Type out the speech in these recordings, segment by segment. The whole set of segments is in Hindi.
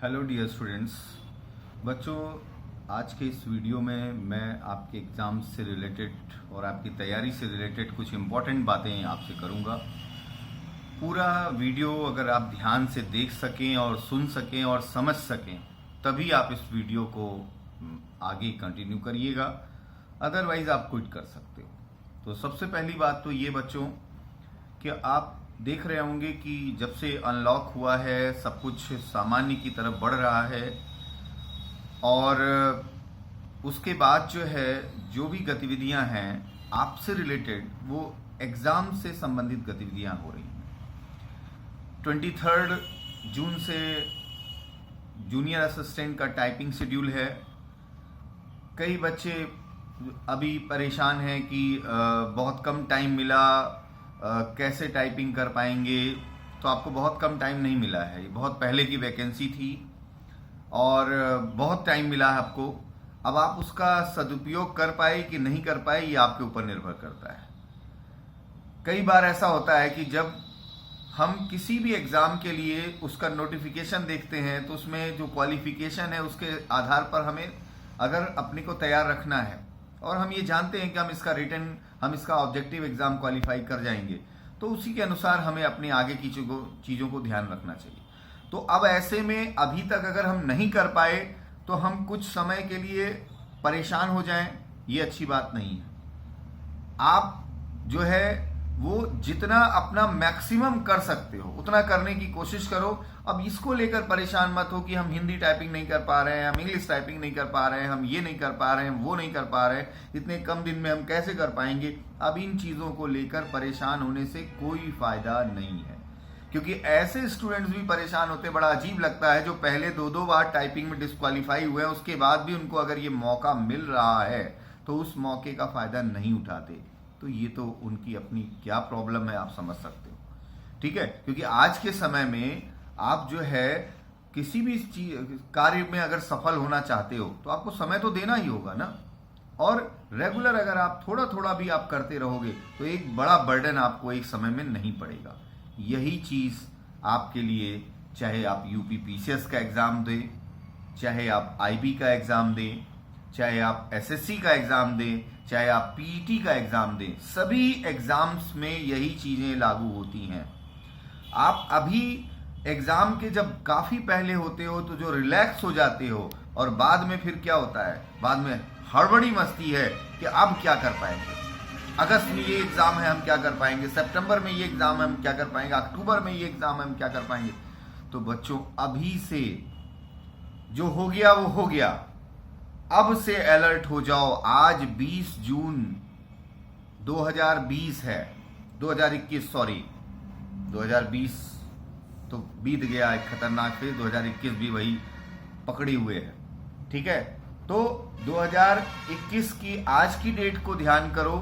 Hello dear students. बच्चों, आज के इस वीडियो में मैं आपके एग्ज़ाम से रिलेटेड और आपकी तैयारी से रिलेटेड कुछ इम्पॉर्टेंट बातें आपसे करूंगा। पूरा वीडियो अगर आप ध्यान से देख सकें और सुन सकें और समझ सकें तभी आप इस वीडियो को आगे कंटिन्यू करिएगा, अदरवाइज आप क्विट कर सकते हो। तो सबसे पहली बात तो ये बच्चों कि आप देख रहे होंगे कि जब से अनलॉक हुआ है सब कुछ सामान्य की तरफ बढ़ रहा है और उसके बाद जो है जो भी गतिविधियां हैं आपसे रिलेटेड वो एग्ज़ाम से संबंधित गतिविधियां हो रही हैं। 23 जून से जूनियर असिस्टेंट का टाइपिंग शेड्यूल है। कई बच्चे अभी परेशान हैं कि बहुत कम टाइम मिला, कैसे टाइपिंग कर पाएंगे। तो आपको बहुत कम टाइम नहीं मिला है, ये बहुत पहले की वैकेंसी थी और बहुत टाइम मिला है आपको। अब आप उसका सदुपयोग कर पाए कि नहीं कर पाए ये आपके ऊपर निर्भर करता है। कई बार ऐसा होता है कि जब हम किसी भी एग्ज़ाम के लिए उसका नोटिफिकेशन देखते हैं तो उसमें जो क्वालिफिकेशन है उसके आधार पर हमें अगर अपने को तैयार रखना है और हम ये जानते हैं कि हम इसका ऑब्जेक्टिव एग्जाम क्वालिफाई कर जाएंगे, तो उसी के अनुसार हमें अपने आगे की चीज़ों को ध्यान रखना चाहिए। तो अब ऐसे में अभी तक अगर हम नहीं कर पाए तो हम कुछ समय के लिए परेशान हो जाएं, ये अच्छी बात नहीं है। आप जो है वो जितना अपना मैक्सिमम कर सकते हो उतना करने की कोशिश करो। अब इसको लेकर परेशान मत हो कि हम हिंदी टाइपिंग नहीं कर पा रहे हैं, हम इंग्लिश टाइपिंग नहीं कर पा रहे हैं, हम ये नहीं कर पा रहे हैं, वो नहीं कर पा रहे हैं, इतने कम दिन में हम कैसे कर पाएंगे। अब इन चीज़ों को लेकर परेशान होने से कोई फायदा नहीं है, क्योंकि ऐसे स्टूडेंट्स भी परेशान होते, बड़ा अजीब लगता है, जो पहले दो बार टाइपिंग में डिस्क्वालीफाई हुए हैं उसके बाद भी उनको अगर ये मौका मिल रहा है तो उस मौके का फायदा नहीं उठाते। तो ये तो उनकी अपनी क्या प्रॉब्लम है, आप समझ सकते हो। ठीक है, क्योंकि आज के समय में आप जो है किसी भी कार्य में अगर सफल होना चाहते हो तो आपको समय तो देना ही होगा ना। और रेगुलर अगर आप थोड़ा थोड़ा भी आप करते रहोगे तो एक बड़ा बर्डन आपको एक समय में नहीं पड़ेगा। यही चीज आपके लिए, चाहे आप यूपी पीसीएस का एग्जाम दें, चाहे आप आईबी का एग्जाम दें, चाहे आप एसएससी का एग्जाम दें, चाहे आप पीईटी का एग्जाम दें, सभी एग्जाम्स में यही चीजें लागू होती हैं। आप अभी एग्जाम के जब काफी पहले होते हो तो जो रिलैक्स हो जाते हो और बाद में फिर क्या होता है, बाद में हड़बड़ी मस्ती है कि अब क्या कर पाएंगे, अगस्त में ये एग्जाम है हम क्या कर पाएंगे, सितंबर में ये एग्जाम है हम क्या कर पाएंगे, अक्टूबर में ये एग्जाम है हम क्या कर पाएंगे। तो बच्चों अभी से जो हो गया वो हो गया, अब से अलर्ट हो जाओ। आज 20 जून 2020 है, 2021 सॉरी, 2020 तो बीत गया एक खतरनाक, फिर 2021 भी वही पकड़े हुए है। ठीक है, तो 2021 की आज की डेट को ध्यान करो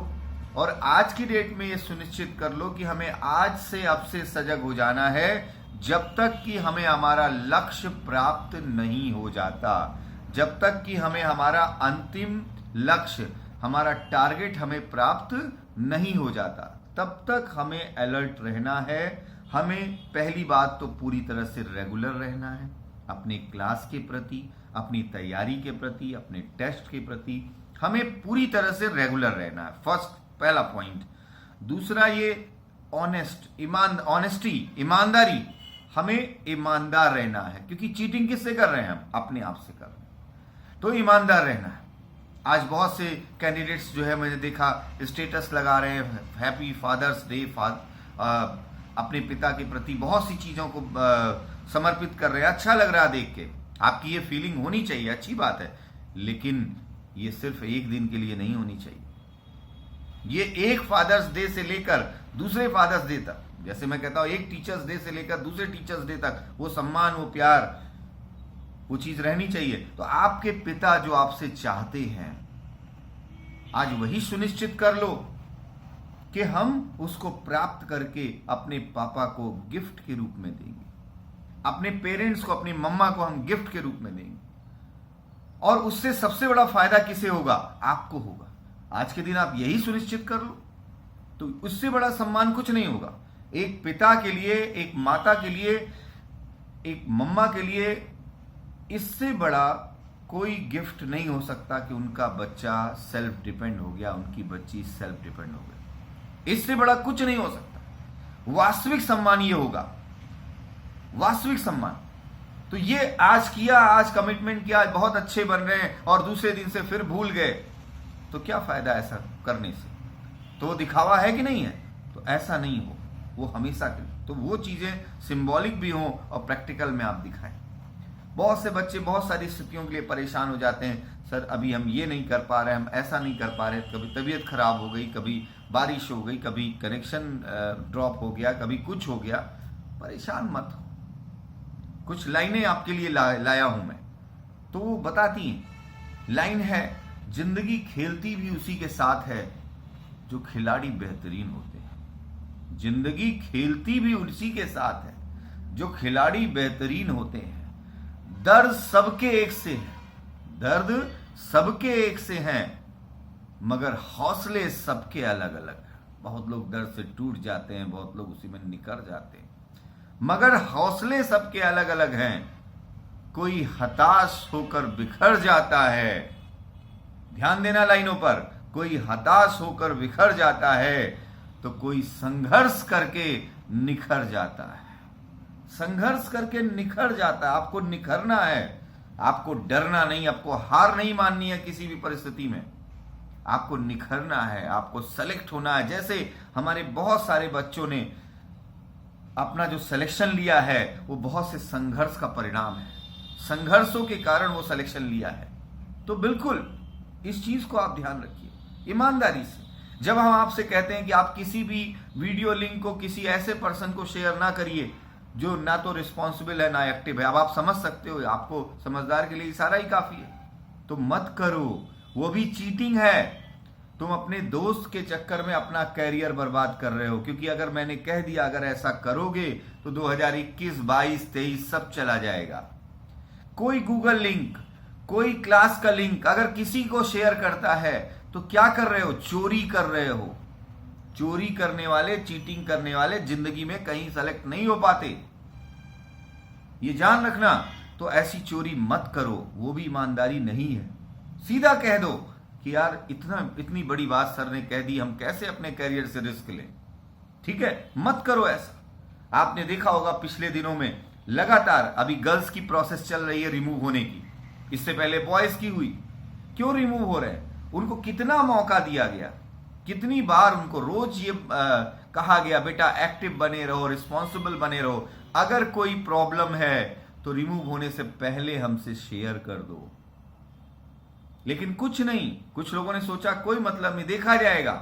और आज की डेट में ये सुनिश्चित कर लो कि हमें आज से अब से सजग हो जाना है जब तक कि हमें हमारा लक्ष्य प्राप्त नहीं हो जाता, जब तक कि हमें हमारा अंतिम लक्ष्य, हमारा टारगेट हमें प्राप्त नहीं हो जाता, तब तक हमें अलर्ट रहना है। हमें पहली बात तो पूरी तरह से रेगुलर रहना है अपने क्लास के प्रति, अपनी तैयारी के प्रति, अपने टेस्ट के प्रति हमें पूरी तरह से रेगुलर रहना है, पहला पॉइंट। दूसरा ये ऑनेस्टी, ईमानदारी, हमें ईमानदार रहना है, क्योंकि चीटिंग किससे कर रहे हैं, हम अपने आप से कर रहे हैं, तो ईमानदार रहना है। आज बहुत से कैंडिडेट्स जो है मैंने देखा स्टेटस लगा रहे हैं, हैप्पी फादर्स डे, अपने पिता के प्रति बहुत सी चीजों को समर्पित कर रहे हैं। अच्छा लग रहा है देख के, आपकी ये फीलिंग होनी चाहिए, अच्छी बात है, लेकिन ये सिर्फ एक दिन के लिए नहीं होनी चाहिए। ये एक फादर्स डे से लेकर दूसरे फादर्स डे तक, जैसे मैं कहता हूं एक टीचर्स डे से लेकर दूसरे टीचर्स डे तक वो सम्मान, वो प्यार, वो चीज रहनी चाहिए। तो आपके पिता जो आपसे चाहते हैं आज वही सुनिश्चित कर लो कि हम उसको प्राप्त करके अपने पापा को गिफ्ट के रूप में देंगे, अपने पेरेंट्स को, अपनी मम्मा को हम गिफ्ट के रूप में देंगे। और उससे सबसे बड़ा फायदा किसे होगा, आपको होगा। आज के दिन आप यही सुनिश्चित कर लो तो उससे बड़ा सम्मान कुछ नहीं होगा। एक पिता के लिए, एक माता के लिए, एक मम्मा के लिए इससे बड़ा कोई गिफ्ट नहीं हो सकता कि उनका बच्चा सेल्फ डिपेंड हो गया, उनकी बच्ची सेल्फ डिपेंड हो गई। इससे बड़ा कुछ नहीं हो सकता। वास्तविक सम्मान ये होगा, वास्तविक सम्मान। तो ये आज किया, आज कमिटमेंट किया, आज बहुत अच्छे बन रहे हैं और दूसरे दिन से फिर भूल गए, तो क्या फायदा ऐसा करने से? तो वो दिखावा है कि नहीं है? तो ऐसा नहीं हो, वो हमेशा के। तो वो चीजें सिंबॉलिक भी हों और प्रैक्टिकल में आप दिखाएं। बहुत से बच्चे बहुत सारी स्थितियों के लिए परेशान हो जाते हैं, सर अभी हम ये नहीं कर पा रहे, हम ऐसा नहीं कर पा रहे, कभी तबीयत खराब हो गई, कभी बारिश हो गई, कभी कनेक्शन ड्रॉप हो गया, कभी कुछ हो गया। परेशान मत हो, कुछ लाइनें आपके लिए लाया हूं मैं, तो वो बताती हैं। लाइन है, जिंदगी खेलती भी उसी के साथ है जो खिलाड़ी बेहतरीन होते हैं। जिंदगी खेलती भी उसी के साथ है जो खिलाड़ी बेहतरीन होते हैं। दर्द सबके एक से है, दर्द सबके एक से हैं, मगर हौसले सबके अलग अलग हैं। बहुत लोग दर्द से टूट जाते हैं, बहुत लोग उसी में निकर जाते हैं, मगर हौसले सबके अलग अलग हैं। कोई हताश होकर बिखर जाता है, ध्यान देना लाइनों पर, कोई हताश होकर बिखर जाता है, तो कोई संघर्ष करके निखर जाता है। संघर्ष करके निखर जाता है। आपको निखरना है, आपको डरना नहीं, आपको हार नहीं माननी है किसी भी परिस्थिति में। आपको निखरना है, आपको सेलेक्ट होना है। जैसे हमारे बहुत सारे बच्चों ने अपना जो सिलेक्शन लिया है वो बहुत से संघर्ष का परिणाम है, संघर्षों के कारण वो सिलेक्शन लिया है। तो बिल्कुल इस चीज को आप ध्यान रखिए ईमानदारी से। जब हम आपसे कहते हैं कि आप किसी भी वीडियो लिंक को किसी ऐसे पर्सन को शेयर ना करिए जो ना तो रिस्पॉन्सिबल है ना एक्टिव है, अब आप समझ सकते हो, आपको समझदार के लिए इशारा ही काफी है, तो मत करो, वो भी चीटिंग है। तुम अपने दोस्त के चक्कर में अपना कैरियर बर्बाद कर रहे हो, क्योंकि अगर मैंने कह दिया अगर ऐसा करोगे तो 2021, 22, 23 सब चला जाएगा। कोई गूगल लिंक, कोई क्लास का लिंक अगर किसी को शेयर करता है तो क्या कर रहे हो? चोरी कर रहे हो। चोरी करने वाले, चीटिंग करने वाले जिंदगी में कहीं सेलेक्ट नहीं हो पाते, ये जान रखना। तो ऐसी चोरी मत करो, वो भी ईमानदारी नहीं है। सीधा कह दो कि यार इतनी बड़ी बात सर ने कह दी, हम कैसे अपने कैरियर से रिस्क लें। ठीक है, मत करो ऐसा। आपने देखा होगा पिछले दिनों में लगातार अभी गर्ल्स की प्रोसेस चल रही है रिमूव होने की, इससे पहले बॉयज की हुई। क्यों रिमूव हो रहे हैं? उनको कितना मौका दिया गया, कितनी बार उनको रोज ये कहा गया बेटा एक्टिव बने रहो, रिस्पॉन्सिबल बने रहो, अगर कोई प्रॉब्लम है तो रिमूव होने से पहले हमसे शेयर कर दो। लेकिन कुछ नहीं, कुछ लोगों ने सोचा कोई मतलब नहीं, देखा जाएगा।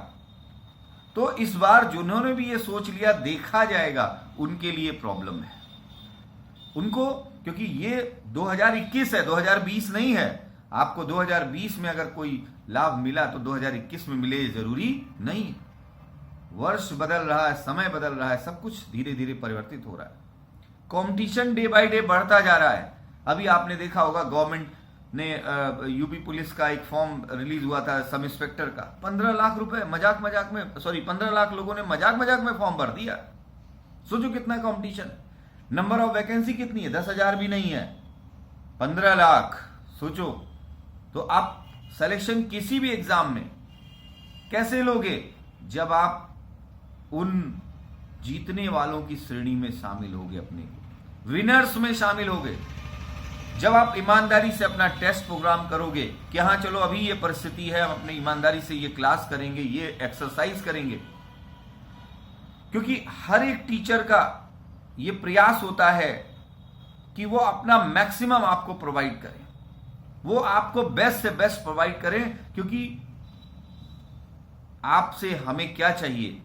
तो इस बार जिन्होंने भी ये सोच लिया देखा जाएगा, उनके लिए प्रॉब्लम है उनको, क्योंकि ये 2021 है, 2020 नहीं है। आपको 2020 में अगर कोई लाभ मिला तो 2021 में मिले जरूरी नहीं। वर्ष बदल रहा है, समय बदल रहा है, सब कुछ धीरे धीरे परिवर्तित हो रहा है। कंपटीशन डे बाय डे बढ़ता जा रहा है। अभी आपने देखा होगा गवर्नमेंट ने यूपी पुलिस का एक फॉर्म रिलीज हुआ था सब इंस्पेक्टर का, 15 लाख रुपए मजाक मजाक में, 15 लाख लोगों ने मजाक मजाक में फॉर्म भर दिया। सोचो कितना कंपटीशन। नंबर ऑफ वैकेंसी कितनी है? 10,000 भी नहीं है, 15 लाख। सोचो, तो आप सिलेक्शन किसी भी एग्जाम में कैसे लोगे? जब आप उन जीतने वालों की श्रेणी में शामिल होगे, अपने विनर्स में शामिल होगे। जब आप ईमानदारी से अपना टेस्ट प्रोग्राम करोगे कि हाँ चलो अभी ये परिस्थिति है, हम अपनी ईमानदारी से ये क्लास करेंगे, ये एक्सरसाइज करेंगे। क्योंकि हर एक टीचर का ये प्रयास होता है कि वो अपना मैक्सिमम आपको प्रोवाइड करें, वो आपको बेस्ट से बेस्ट प्रोवाइड करें। क्योंकि आपसे हमें क्या चाहिए?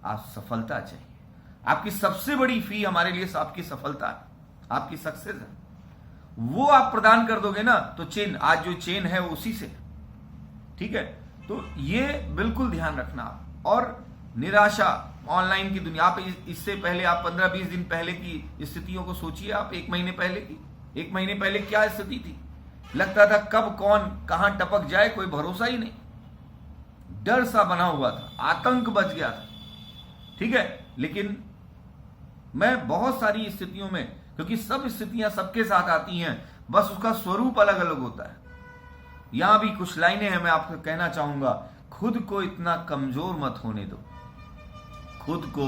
आप सफलता चाहिए। आपकी सबसे बड़ी फी हमारे लिए आपकी सफलता है, आपकी सक्सेस है। वो आप प्रदान कर दोगे ना तो चेन, आज जो चेन है वो उसी से, ठीक है। तो ये बिल्कुल ध्यान रखना आप। और निराशा, ऑनलाइन की दुनिया, आप इससे पहले आप 15-20 दिन पहले की स्थितियों को सोचिए। आप 1 महीने पहले की, 1 महीने पहले क्या स्थिति थी? लगता था कब कौन कहां टपक जाए, कोई भरोसा ही नहीं, डर सा बना हुआ था, आतंक बच गया था, ठीक है। लेकिन मैं बहुत सारी स्थितियों में, क्योंकि सब स्थितियां सबके साथ आती हैं, बस उसका स्वरूप अलग अलग होता है। यहां भी कुछ लाइनें हैं, मैं आपको कहना चाहूंगा, खुद को इतना कमजोर मत होने दो, खुद को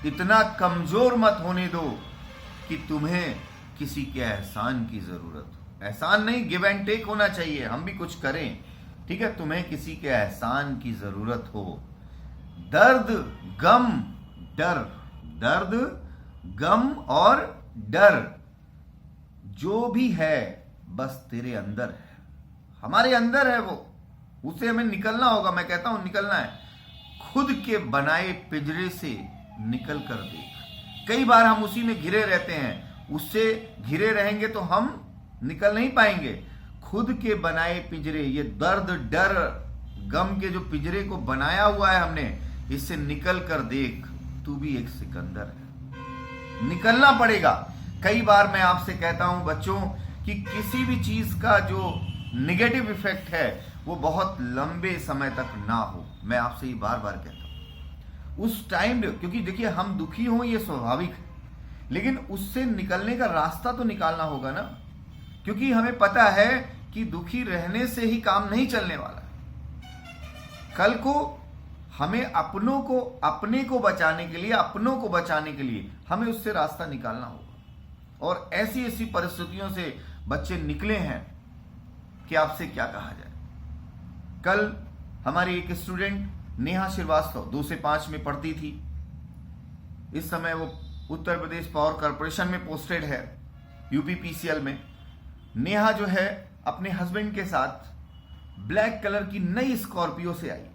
इतना कमजोर मत होने दो कि तुम्हें किसी के एहसान की जरूरत हो। एहसान नहीं, गिव एंड टेक होना चाहिए, हम भी कुछ करें, ठीक है। तुम्हें किसी के एहसान की जरूरत हो। दर्द गम डर, दर्द गम और डर जो भी है बस तेरे अंदर है, हमारे अंदर है, वो उसे हमें निकलना होगा। मैं कहता हूं निकलना है। खुद के बनाए पिंजरे से निकल कर देख। कई बार हम उसी में घिरे रहते हैं, उससे घिरे रहेंगे तो हम निकल नहीं पाएंगे। खुद के बनाए पिंजरे, ये दर्द डर गम के जो पिंजरे को बनाया हुआ है हमने, इससे निकल कर देख, तू भी एक सिकंदर है। निकलना पड़ेगा। कई बार मैं आपसे कहता हूं बच्चों कि किसी भी चीज का जो निगेटिव इफेक्ट है वो बहुत लंबे समय तक ना हो। मैं आपसे ये बार बार कहता हूं उस टाइम, क्योंकि देखिए हम दुखी हों ये स्वाभाविक है, लेकिन उससे निकलने का रास्ता तो निकालना होगा ना, क्योंकि हमें पता है कि दुखी रहने से ही काम नहीं चलने वाला। कल को हमें अपने को बचाने के लिए, अपनों को बचाने के लिए हमें उससे रास्ता निकालना होगा। और ऐसी ऐसी परिस्थितियों से बच्चे निकले हैं कि आपसे क्या कहा जाए। कल हमारी एक स्टूडेंट नेहा श्रीवास्तव 2 से 5 में पढ़ती थी। इस समय वो उत्तर प्रदेश पावर कॉर्पोरेशन में पोस्टेड है, यूपीपीसीएल में। नेहा जो है अपने हस्बैंड के साथ ब्लैक कलर की नई स्कॉर्पियो से आई।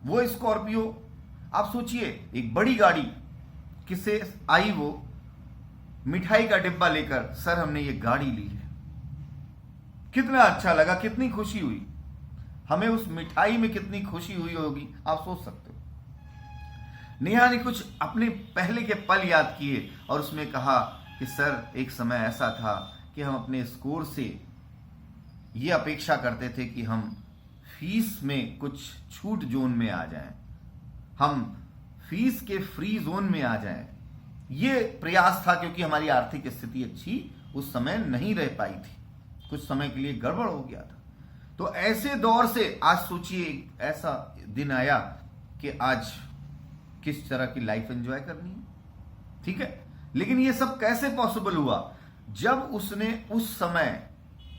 वो स्कॉर्पियो, आप सोचिए, एक बड़ी गाड़ी किससे आई, वो मिठाई का डिब्बा लेकर, सर हमने ये गाड़ी ली है। कितना अच्छा लगा, कितनी खुशी हुई हमें, उस मिठाई में कितनी खुशी हुई होगी आप सोच सकते हो। नेहा ने कुछ अपने पहले के पल याद किए और उसमें कहा कि सर एक समय ऐसा था कि हम अपने स्कोर से ये अपेक्षा करते थे कि हम फीस में कुछ छूट जोन में आ जाएं, हम फीस के फ्री जोन में आ जाएं। ये प्रयास था, क्योंकि हमारी आर्थिक स्थिति अच्छी उस समय नहीं रह पाई थी, कुछ समय के लिए गड़बड़ हो गया था। तो ऐसे दौर से आज सोचिए ऐसा दिन आया कि आज किस तरह की लाइफ एंजॉय करनी है, ठीक है। लेकिन ये सब कैसे पॉसिबल हुआ? जब उसने उस समय,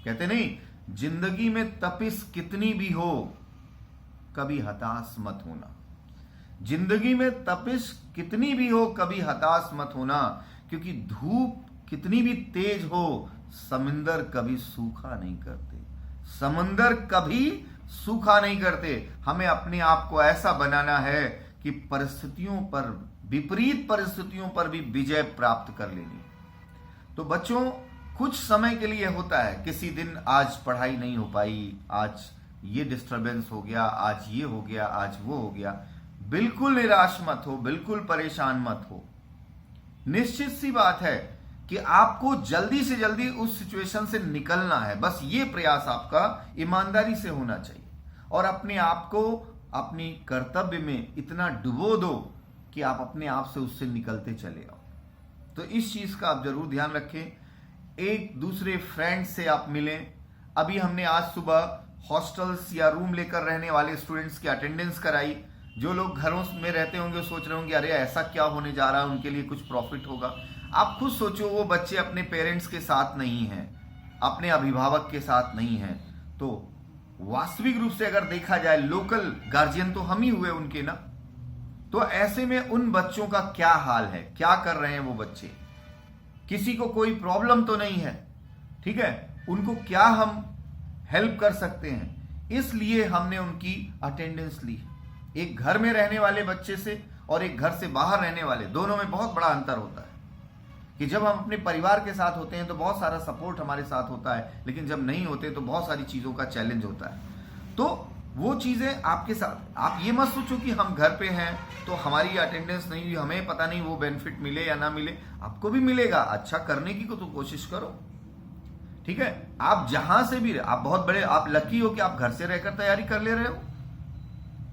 कहते नहीं, जिंदगी में तपिश कितनी भी हो कभी हताश मत होना। जिंदगी में तपिश कितनी भी हो कभी हताश मत होना, क्योंकि धूप कितनी भी तेज हो समंदर कभी सूखा नहीं करते, समंदर कभी सूखा नहीं करते। हमें अपने आप को ऐसा बनाना है कि परिस्थितियों पर, विपरीत परिस्थितियों पर भी विजय प्राप्त कर लेनी। तो बच्चों कुछ समय के लिए होता है, किसी दिन आज पढ़ाई नहीं हो पाई, आज ये डिस्टरबेंस हो गया, आज ये हो गया, आज वो हो गया। बिल्कुल निराश मत हो, बिल्कुल परेशान मत हो। निश्चित सी बात है कि आपको जल्दी से जल्दी उस सिचुएशन से निकलना है। बस ये प्रयास आपका ईमानदारी से होना चाहिए और अपने आप को अपनी कर्तव्य में इतना डुबो दो कि आप अपने आप से उससे निकलते चले आओ। तो इस चीज का आप जरूर ध्यान रखें। एक दूसरे फ्रेंड से आप मिलें। अभी हमने आज सुबह हॉस्टल्स या रूम लेकर रहने वाले स्टूडेंट्स की अटेंडेंस कराई। जो लोग घरों में रहते होंगे सोच रहे होंगे अरे ऐसा क्या होने जा रहा है, उनके लिए कुछ प्रॉफिट होगा। आप खुद सोचो, वो बच्चे अपने पेरेंट्स के साथ नहीं हैं, अपने अभिभावक के साथ नहीं हैं, तो वास्तविक रूप से अगर देखा जाए लोकल गार्जियन तो हम ही हुए उनके ना। तो ऐसे में उन बच्चों का क्या हाल है, क्या कर रहे हैं वो बच्चे? किसी को कोई प्रॉब्लम तो नहीं है, ठीक है, उनको क्या हम हेल्प कर सकते हैं, इसलिए हमने उनकी अटेंडेंस ली। एक घर में रहने वाले बच्चे से और एक घर से बाहर रहने वाले, दोनों में बहुत बड़ा अंतर होता है कि जब हम अपने परिवार के साथ होते हैं तो बहुत सारा सपोर्ट हमारे साथ होता है, लेकिन जब नहीं होते तो बहुत सारी चीजों का चैलेंज होता है। तो वो चीजें आपके साथ, आप ये मत सोचो कि हम घर पे हैं तो हमारी अटेंडेंस नहीं हुई, हमें पता नहीं वो बेनिफिट मिले या ना मिले। आपको भी मिलेगा, अच्छा करने की तो कोशिश करो, ठीक है। आप जहां से भी, आप बहुत बड़े, आप लकी हो कि आप घर से रहकर तैयारी कर ले रहे हो,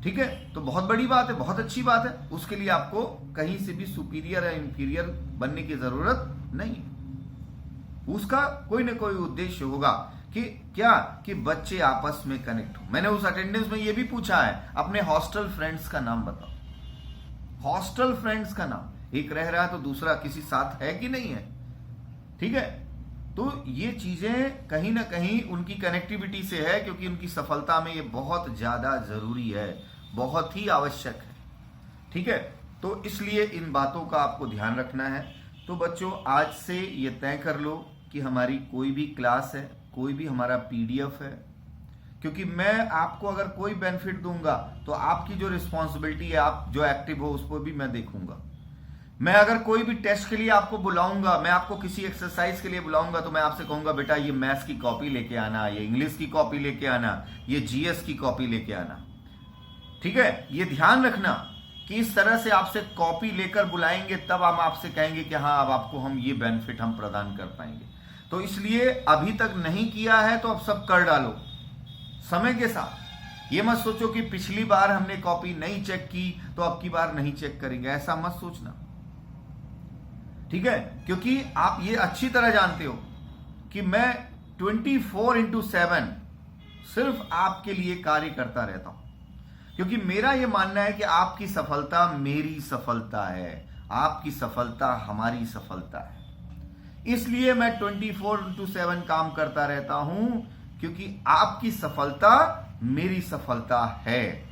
ठीक है, तो बहुत बड़ी बात है, बहुत अच्छी बात है। उसके लिए आपको कहीं से भी सुपीरियर या इंफीरियर बनने की जरूरत नहीं। उसका कोई ना कोई उद्देश्य होगा कि क्या, कि बच्चे आपस में कनेक्ट हो। मैंने उस अटेंडेंस में ये भी पूछा है, अपने हॉस्टल फ्रेंड्स का नाम बताओ। हॉस्टल फ्रेंड्स का नाम, एक रह रहा है तो दूसरा किसी साथ है कि नहीं है, ठीक है। तो ये चीजें कहीं ना कहीं उनकी कनेक्टिविटी से है, क्योंकि उनकी सफलता में ये बहुत ज्यादा जरूरी है, बहुत ही आवश्यक है, ठीक है। तो इसलिए इन बातों का आपको ध्यान रखना है। तो बच्चों, आज से ये तय कर लो कि हमारी कोई भी क्लास है, कोई भी हमारा पीडीएफ है, क्योंकि मैं आपको अगर कोई बेनिफिट दूंगा तो आपकी जो रिस्पॉन्सिबिलिटी है, आप जो एक्टिव हो उसको भी मैं देखूंगा। मैं अगर कोई भी टेस्ट के लिए आपको बुलाऊंगा, मैं आपको किसी एक्सरसाइज के लिए बुलाऊंगा, तो मैं आपसे कहूंगा बेटा ये मैथ्स की कॉपी लेके आना, ये इंग्लिश की कॉपी लेके आना, ये जीएस की कॉपी लेके आना, ठीक है। ये ध्यान रखना कि इस तरह से आपसे कॉपी लेकर बुलाएंगे, तब हम आपसे कहेंगे कि हाँ अब आपको हम ये बेनिफिट हम प्रदान कर पाएंगे। तो इसलिए अभी तक नहीं किया है तो अब सब कर डालो समय के साथ। ये मत सोचो कि पिछली बार हमने कॉपी नहीं चेक की तो अब की बार नहीं चेक करेंगे, ऐसा मत सोचना, ठीक है। क्योंकि आप ये अच्छी तरह जानते हो कि मैं 24/7 सिर्फ आपके लिए कार्य करता रहता हूं, क्योंकि मेरा यह मानना है कि आपकी सफलता मेरी सफलता है, आपकी सफलता हमारी सफलता है। इसलिए मैं 24/7 काम करता रहता हूं, क्योंकि आपकी सफलता मेरी सफलता है।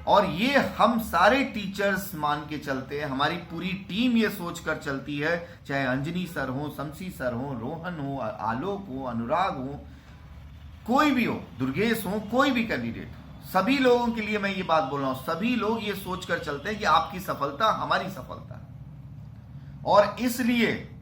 और ये हम सारे टीचर्स मान के चलते हैं, हमारी पूरी टीम ये सोचकर चलती है, चाहे अंजनी सर हो, शमसी सर हो, रोहन हो, आलोक हो, अनुराग हो, कोई भी हो, दुर्गेश हो, कोई भी कैंडिडेट, सभी लोगों के लिए मैं ये बात बोल रहा हूं, सभी लोग ये सोचकर चलते हैं कि आपकी सफलता हमारी सफलता है। और इसलिए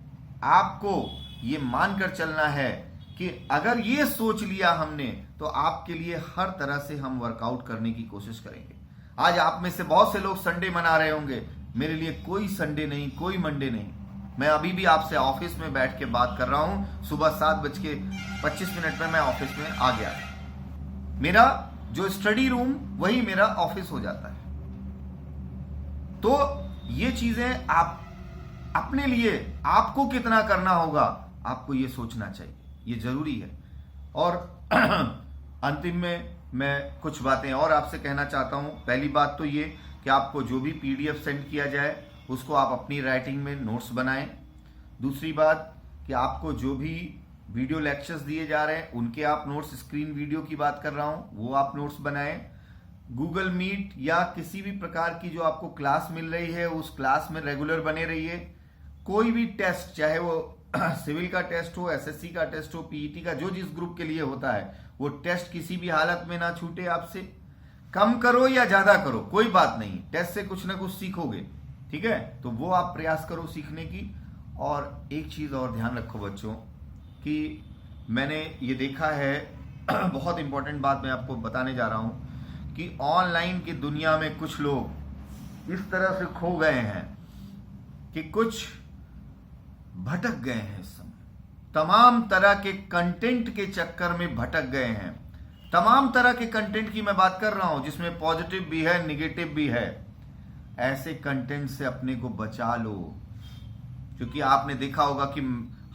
आपको ये मानकर चलना है कि अगर ये सोच लिया हमने तो आपके लिए हर तरह से हम वर्कआउट करने की कोशिश करेंगे। आज आप में से बहुत से लोग संडे मना रहे होंगे, मेरे लिए कोई संडे नहीं, कोई मंडे नहीं। मैं अभी भी आपसे ऑफिस में बैठ के बात कर रहा हूं, सुबह 7:25 में मैं ऑफिस में आ गया। मेरा जो स्टडी रूम वही मेरा ऑफिस हो जाता है। तो ये चीजें आप अपने लिए आपको कितना करना होगा, आपको ये सोचना चाहिए, ये जरूरी है। और अंतिम में मैं कुछ बातें और आपसे कहना चाहता हूं। पहली बात तो ये कि आपको जो भी पीडीएफ सेंड किया जाए उसको आप अपनी राइटिंग में नोट्स बनाएं। दूसरी बात कि आपको जो भी वीडियो लेक्चर्स दिए जा रहे हैं उनके आप नोट्स, स्क्रीन वीडियो की बात कर रहा हूं, वो आप नोट्स बनाएं। गूगल मीट या किसी भी प्रकार की जो आपको क्लास मिल रही है उस क्लास में रेगुलर बने रहिए। कोई भी टेस्ट, चाहे वो सिविल का टेस्ट हो, एसएससी का टेस्ट हो, पीईटी का, जो जिस ग्रुप के लिए होता है, वो टेस्ट किसी भी हालत में ना छूटे आपसे। कम करो या ज्यादा करो, कोई बात नहीं, टेस्ट से कुछ ना कुछ सीखोगे, ठीक है। तो वो आप प्रयास करो सीखने की। और एक चीज और ध्यान रखो बच्चों कि मैंने ये देखा है, बहुत इंपॉर्टेंट बात मैं आपको बताने जा रहा हूं कि ऑनलाइन की दुनिया में कुछ लोग इस तरह से खो गए हैं कि कुछ भटक गए हैं। इस समय तमाम तरह के कंटेंट के चक्कर में भटक गए हैं। तमाम तरह के कंटेंट की मैं बात कर रहा हूं, जिसमें पॉजिटिव भी है, निगेटिव भी है। ऐसे कंटेंट से अपने को बचा लो, क्योंकि आपने देखा होगा कि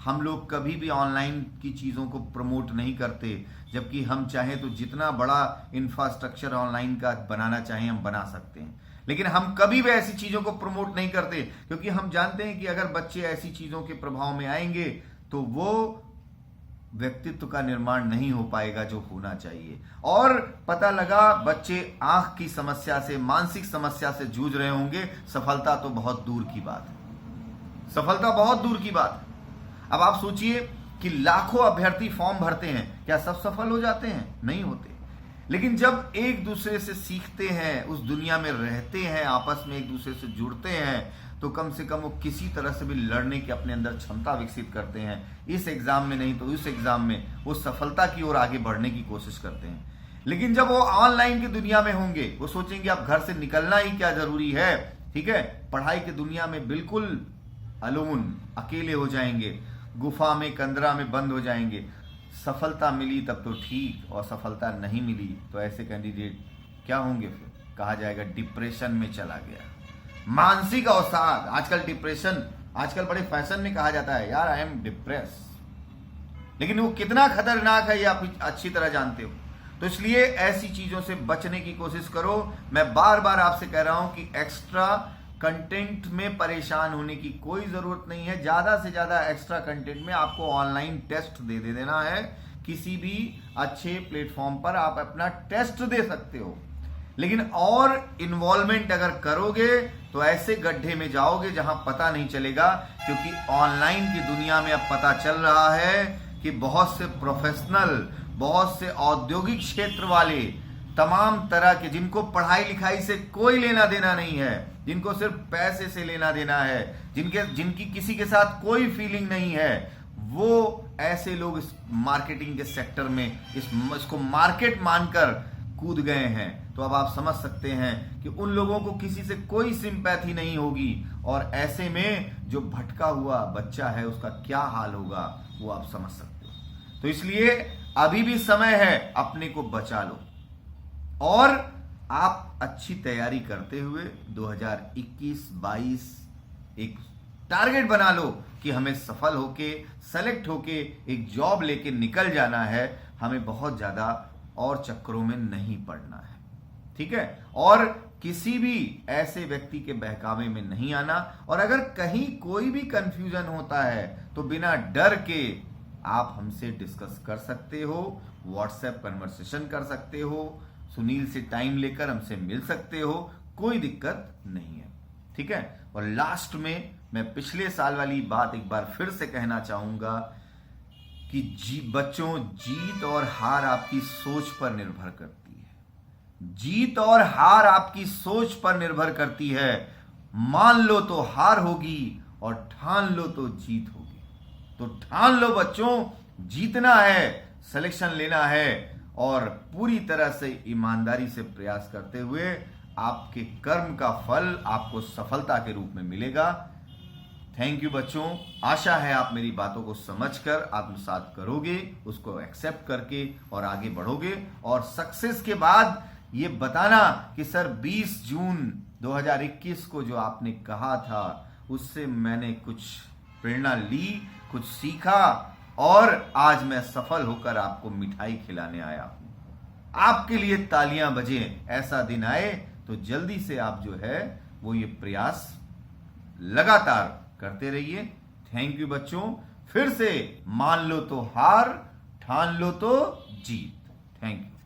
हम लोग कभी भी ऑनलाइन की चीजों को प्रमोट नहीं करते, जबकि हम चाहें तो जितना बड़ा इंफ्रास्ट्रक्चर ऑनलाइन का बनाना चाहें हम बना सकते हैं। लेकिन हम कभी भी ऐसी चीजों को प्रमोट नहीं करते, क्योंकि हम जानते हैं कि अगर बच्चे ऐसी चीजों के प्रभाव में आएंगे तो वो व्यक्तित्व का निर्माण नहीं हो पाएगा जो होना चाहिए। और पता लगा बच्चे आंख की समस्या से, मानसिक समस्या से जूझ रहे होंगे, सफलता तो बहुत दूर की बात है, सफलता बहुत दूर की बात है। अब आप सोचिए कि लाखों अभ्यर्थी फॉर्म भरते हैं, क्या सब सफल हो जाते हैं? नहीं होते। लेकिन जब एक दूसरे से सीखते हैं, उस दुनिया में रहते हैं, आपस में एक दूसरे से जुड़ते हैं, तो कम से कम वो किसी तरह से भी लड़ने की अपने अंदर क्षमता विकसित करते हैं। इस एग्जाम में नहीं तो उस एग्जाम में वो सफलता की ओर आगे बढ़ने की कोशिश करते हैं। लेकिन जब वो ऑनलाइन की दुनिया में होंगे, वो सोचेंगे अब घर से निकलना ही क्या जरूरी है, ठीक है। पढ़ाई की दुनिया में बिल्कुल अलोन, अकेले हो जाएंगे, गुफा में, कंदरा में बंद हो जाएंगे। सफलता मिली तब तो ठीक, और सफलता नहीं मिली तो ऐसे कैंडिडेट क्या होंगे? फिर कहा जाएगा डिप्रेशन में चला गया। मानसिक अवसाद, आजकल डिप्रेशन, आजकल बड़े फैशन में कहा जाता है, यार आई एम डिप्रेस, लेकिन वो कितना खतरनाक है ये आप अच्छी तरह जानते हो। तो इसलिए ऐसी चीजों से बचने की कोशिश करो। मैं बार बार आपसे कह रहा हूं कि एक्स्ट्रा कंटेंट में परेशान होने की कोई जरूरत नहीं है। ज्यादा से ज्यादा एक्स्ट्रा कंटेंट में आपको ऑनलाइन टेस्ट दे देना है। किसी भी अच्छे प्लेटफॉर्म पर आप अपना टेस्ट दे सकते हो, लेकिन और इन्वॉल्वमेंट अगर करोगे तो ऐसे गड्ढे में जाओगे जहां पता नहीं चलेगा। क्योंकि ऑनलाइन की दुनिया में अब पता चल रहा है कि बहुत से प्रोफेशनल, बहुत से औद्योगिक क्षेत्र वाले, तमाम तरह के, जिनको पढ़ाई लिखाई से कोई लेना देना नहीं है, जिनको सिर्फ पैसे से लेना देना है, जिनकी किसी के साथ कोई फीलिंग नहीं है, वो ऐसे लोग इस मार्केटिंग के सेक्टर में इसको मार्केट मानकर कूद गए हैं। तो अब आप समझ सकते हैं कि उन लोगों को किसी से कोई सिंपैथी नहीं होगी, और ऐसे में जो भटका हुआ बच्चा है उसका क्या हाल होगा वो आप समझ सकते हो। तो इसलिए अभी भी समय है, अपने को बचा लो और आप अच्छी तैयारी करते हुए 2021-22 एक टारगेट बना लो कि हमें सफल होके, सेलेक्ट होके एक जॉब लेके निकल जाना है। हमें बहुत ज्यादा और चक्करों में नहीं पड़ना है, ठीक है। और किसी भी ऐसे व्यक्ति के बहकावे में नहीं आना। और अगर कहीं कोई भी कंफ्यूजन होता है तो बिना डर के आप हमसे डिस्कस कर सकते हो, व्हाट्सएप कन्वर्सेशन कर सकते हो, सुनील से टाइम लेकर हमसे मिल सकते हो, कोई दिक्कत नहीं है, ठीक है। और लास्ट में मैं पिछले साल वाली बात एक बार फिर से कहना चाहूंगा कि बच्चों, जीत और हार आपकी सोच पर निर्भर करती है। जीत और हार आपकी सोच पर निर्भर करती है। मान लो तो हार होगी और ठान लो तो जीत होगी। तो ठान लो बच्चों, जीतना है, सिलेक्शन लेना है, और पूरी तरह से ईमानदारी से प्रयास करते हुए आपके कर्म का फल आपको सफलता के रूप में मिलेगा। थैंक यू बच्चों। आशा है आप मेरी बातों को समझकर आत्मसात करोगे, उसको एक्सेप्ट करके और आगे बढ़ोगे, और सक्सेस के बाद ये बताना कि सर 20 जून 2021 को जो आपने कहा था उससे मैंने कुछ प्रेरणा ली, कुछ सीखा, और आज मैं सफल होकर आपको मिठाई खिलाने आया हूं। आपके लिए तालियां बजे, ऐसा दिन आए तो जल्दी से आप जो है वो ये प्रयास लगातार करते रहिए। थैंक यू बच्चों। फिर से मान लो तो हार, ठान लो तो जीत। Thank you.